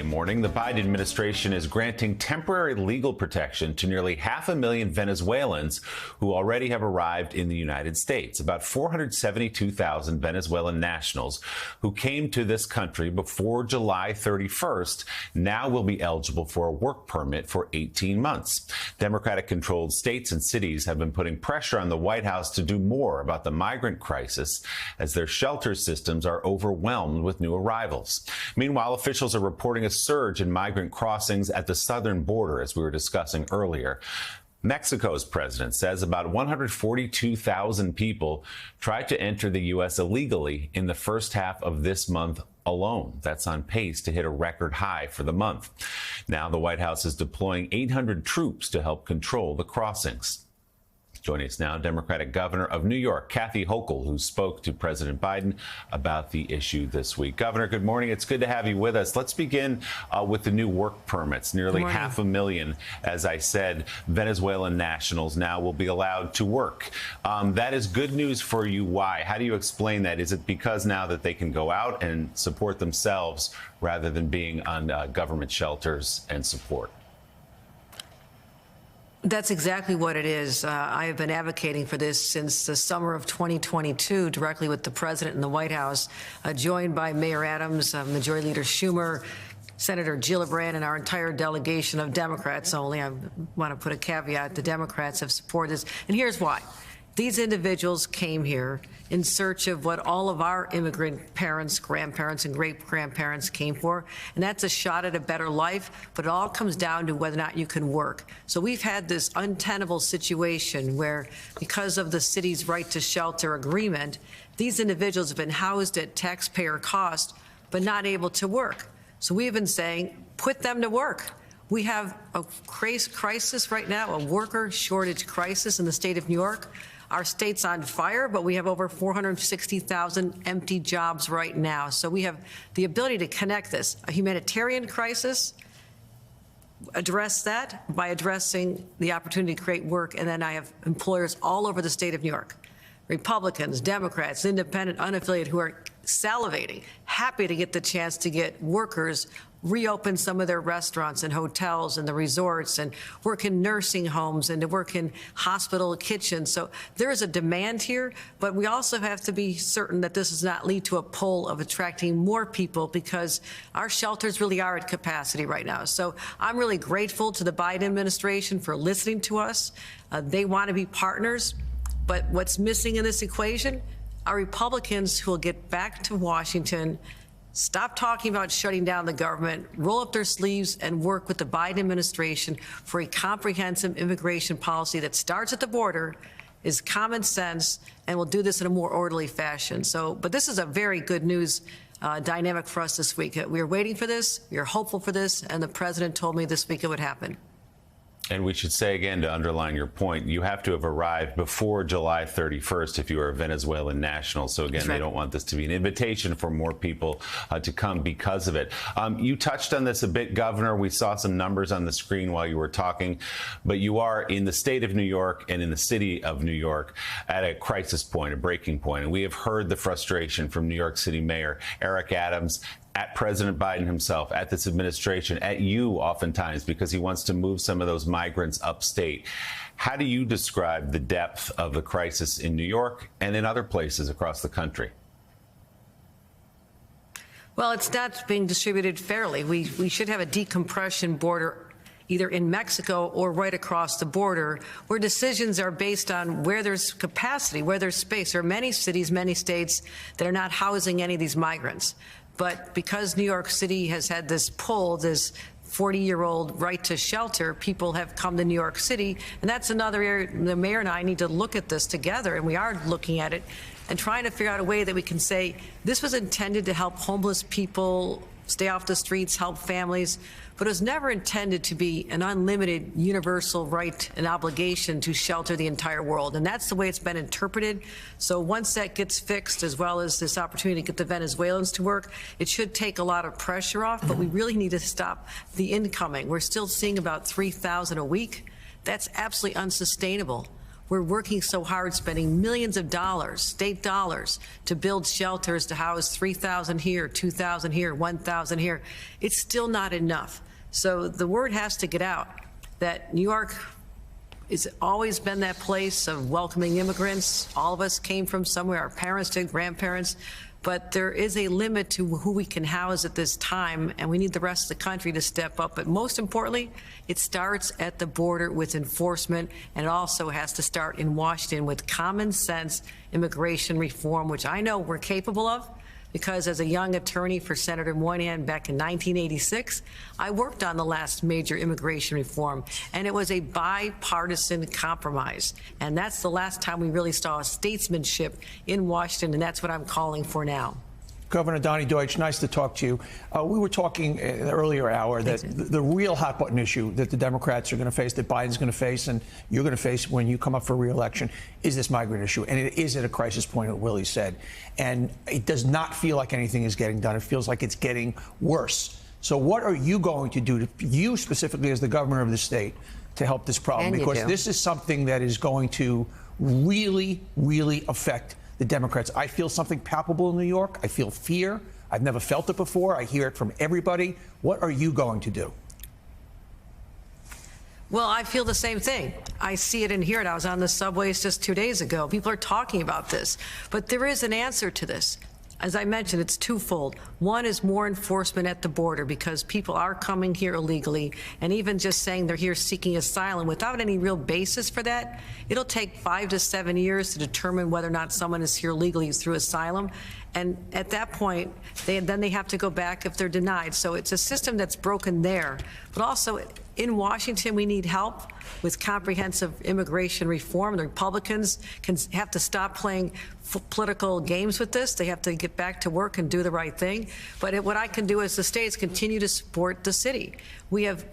Morning. The Biden administration is granting temporary legal protection to nearly 500,000 Venezuelans who already have arrived in the United States. About 472,000 Venezuelan nationals who came to this country before July 31st now will be eligible for a work permit for 18 months. Democratic-controlled states and cities have been putting pressure on the White House to do more about the migrant crisis as their shelter systems are overwhelmed with new arrivals. Meanwhile, officials are reporting a surge in migrant crossings at the southern border, as we were discussing earlier. Mexico's president says about 142,000 people tried to enter the U.S. illegally in the first half of this month alone. That's on pace to hit a record high for the month. Now the White House is deploying 800 troops to help control the crossings. Joining us now, Democratic Governor of New York, Kathy Hochul, who spoke to President Biden about the issue this week. Governor, good morning. It's good to have you with us. Let's begin with the new work permits. Nearly 500,000, as I said, Venezuelan nationals now will be allowed to work. That is good news for you. Why? How do you explain that? Is it because now that they can go out and support themselves rather than being on government shelters and support? That's exactly what it is. I have been advocating for this since the summer of 2022, directly with the president in the White House, joined by Mayor Adams, Majority Leader Schumer, Senator Gillibrand, and our entire delegation of Democrats only. I want to put a caveat. The Democrats have supported this. And here's why. These individuals came here in search of what all of our immigrant parents, grandparents, and great-grandparents came for, and that's a shot at a better life, but it all comes down to whether or not you can work. So we've had this untenable situation where, because of the city's right to shelter agreement, these individuals have been housed at taxpayer cost, but not able to work. So we've been saying, put them to work. We have a crisis right now, a worker shortage crisis in the state of New York. Our state's on fire, but we have over 460,000 empty jobs right now. So we have the ability to connect this, a humanitarian crisis, address that by addressing the opportunity to create work. And then I have employers all over the state of New York, Republicans, Democrats, independent, unaffiliated, who are salivating, happy to get the chance to get workers reopen some of their restaurants and hotels and the resorts and work in nursing homes and to work in hospital kitchens. So there is a demand here, but we also have to be certain that this does not lead to a pull of attracting more people, because our shelters really are at capacity right now. So I'm really grateful to the Biden administration for listening to us. They want to be partners, but what's missing in this equation are Republicans who will get back to Washington, stop talking about shutting down the government, roll up their sleeves and work with the Biden administration for a comprehensive immigration policy that starts at the border, is common sense, and will do this in a more orderly fashion. But this is a very good news dynamic for us this week. We are waiting for this, we are hopeful for this, and the president told me this week it would happen. And we should say again, to underline your point, you have to have arrived before July 31st if you are a Venezuelan national. So again, They don't want this to be an invitation for more people to come because of it. You touched on this a bit, Governor. We saw some numbers on the screen while you were talking, but you are in the state of New York and in the city of New York at a crisis point, a breaking point. And we have heard the frustration from New York City Mayor Eric Adams, at President Biden himself, at this administration, at you oftentimes, because he wants to move some of those migrants upstate. How do you describe the depth of the crisis in New York and in other places across the country? Well, it's not being distributed fairly. We should have a decompression border either in Mexico or right across the border, where decisions are based on where there's capacity, where there's space. There are many cities, many states that are not housing any of these migrants. But because New York City has had this pull, this 40-year-old right to shelter, people have come to New York City. And that's another area the mayor and I need to look at this together, and we are looking at it and trying to figure out a way that we can say this was intended to help homeless people stay off the streets, help families, but it was never intended to be an unlimited universal right and obligation to shelter the entire world. And that's the way it's been interpreted. So once that gets fixed, as well as this opportunity to get the Venezuelans to work, it should take a lot of pressure off, but we really need to stop the incoming. We're still seeing about 3,000 a week. That's absolutely unsustainable. We're working so hard, spending millions of dollars, state dollars, to build shelters to house 3,000 here, 2,000 here, 1,000 here. It's still not enough. So the word has to get out that New York has always been that place of welcoming immigrants. All of us came from somewhere, our parents did, grandparents. But there is a limit to who we can house at this time, and we need the rest of the country to step up. But most importantly, it starts at the border with enforcement, and it also has to start in Washington with common sense immigration reform, which I know we're capable of, because as a young attorney for Senator Moynihan back in 1986, I worked on the last major immigration reform, and it was a bipartisan compromise. And that's the last time we really saw statesmanship in Washington, and that's what I'm calling for now. Governor Donny Deutsch, nice to talk to you. We were talking in the earlier hour that the real hot button issue that the Democrats are going to face, that Biden's going to face, and you're going to face when you come up for re-election, is this migrant issue. And it is at a crisis point, what Willie said. And it does not feel like anything is getting done. It feels like it's getting worse. So what are you going to do, you specifically as the governor of the state, to help this problem? Because this is something that is going to really, really affect the Democrats. I feel something palpable in New York. I feel fear. I've never felt it before. I hear it from everybody. What are you going to do? Well, I feel the same thing. I see it and hear it. I was on the subways just 2 days ago. People are talking about this. But there is an answer to this. As I mentioned, it's twofold. One is more enforcement at the border, because people are coming here illegally, and even just saying they're here seeking asylum without any real basis for that, it'll take 5 to 7 years to determine whether or not someone is here legally through asylum. And at that point, then they have to go back if they're denied. So it's a system that's broken there. But also in Washington, we need help with comprehensive immigration reform. The Republicans have to stop playing political games with this. They have to get back to work and do the right thing. But what I can do as the state is continue to support the city. We have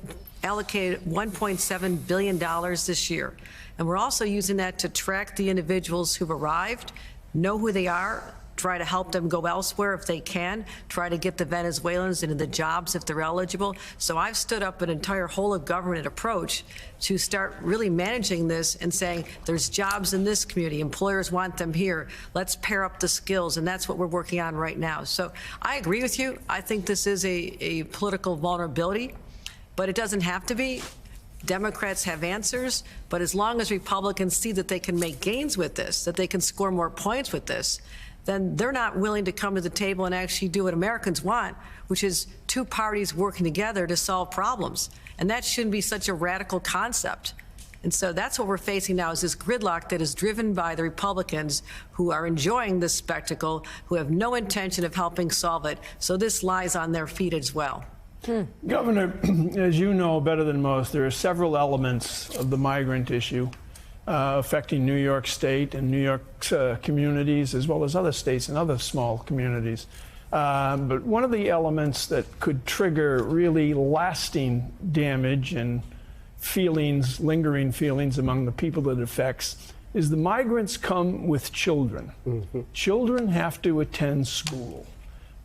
allocated $1.7 billion this year. And we're also using that to track the individuals who've arrived, know who they are, try to help them go elsewhere if they can, try to get the Venezuelans into the jobs if they're eligible. So I've stood up an entire whole of government approach to start really managing this and saying there's jobs in this community, employers want them here, let's pair up the skills, and that's what we're working on right now. So I agree with you. I think this is a political vulnerability, but it doesn't have to be. Democrats have answers, but as long as Republicans see that they can make gains with this, that they can score more points with this, then they're not willing to come to the table and actually do what Americans want, which is two parties working together to solve problems. And that shouldn't be such a radical concept. And so that's what we're facing now, is this gridlock that is driven by the Republicans, who are enjoying this spectacle, who have no intention of helping solve it. So this lies on their feet as well. Governor, as you know better than most, there are several elements of the migrant issue affecting New York State and New York's communities, as well as other states and other small communities. But one of the elements that could trigger really lasting damage and feelings, lingering feelings among the people that it affects, is the migrants come with children. Mm-hmm. Children have to attend school.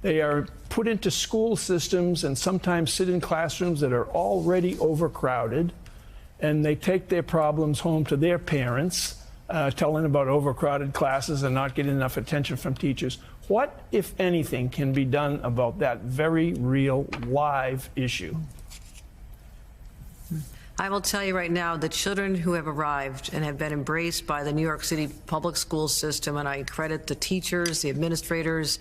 They are put into school systems and sometimes sit in classrooms that are already overcrowded, and they take their problems home to their parents, telling about overcrowded classes and not getting enough attention from teachers. What, if anything, can be done about that very real, live issue? I will tell you right now, the children who have arrived and have been embraced by the New York City public school system, and I credit the teachers, the administrators,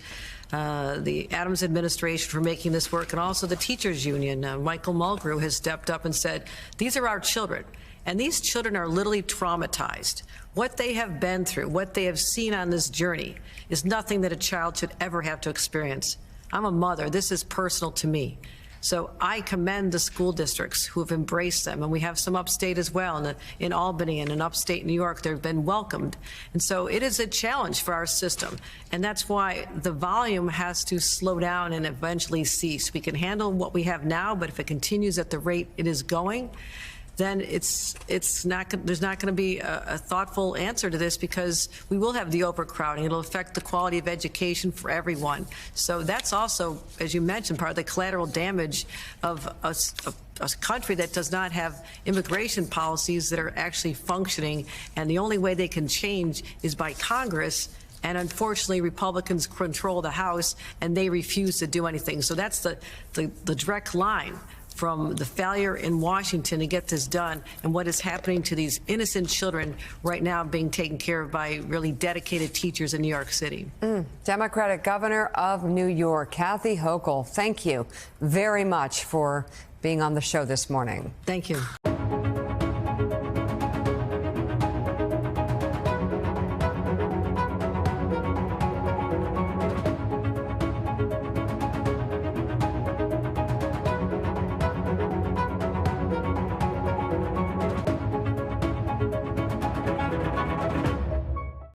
the Adams administration for making this work, and also the teachers union. Michael Mulgrew has stepped up and said, these are our children. And these children are literally traumatized. What they have been through, what they have seen on this journey, is nothing that a child should ever have to experience. I'm a mother. This is personal to me. So I commend the school districts who have embraced them, and we have some upstate as well, in Albany and in upstate New York. They've been welcomed. And so it is a challenge for our system, and that's why the volume has to slow down and eventually cease. We can handle what we have now, but if it continues at the rate it is going, then there's not going to be a thoughtful answer to this, because we will have the overcrowding. It'll affect the quality of education for everyone. So that's also, as you mentioned, part of the collateral damage of a country that does not have immigration policies that are actually functioning. And the only way they can change is by Congress. And unfortunately, Republicans control the House, and they refuse to do anything. So that's the direct line from the failure in Washington to get this done and what is happening to these innocent children right now being taken care of by really dedicated teachers in New York City. Democratic Governor of New York, Kathy Hochul, thank you very much for being on the show this morning. Thank you.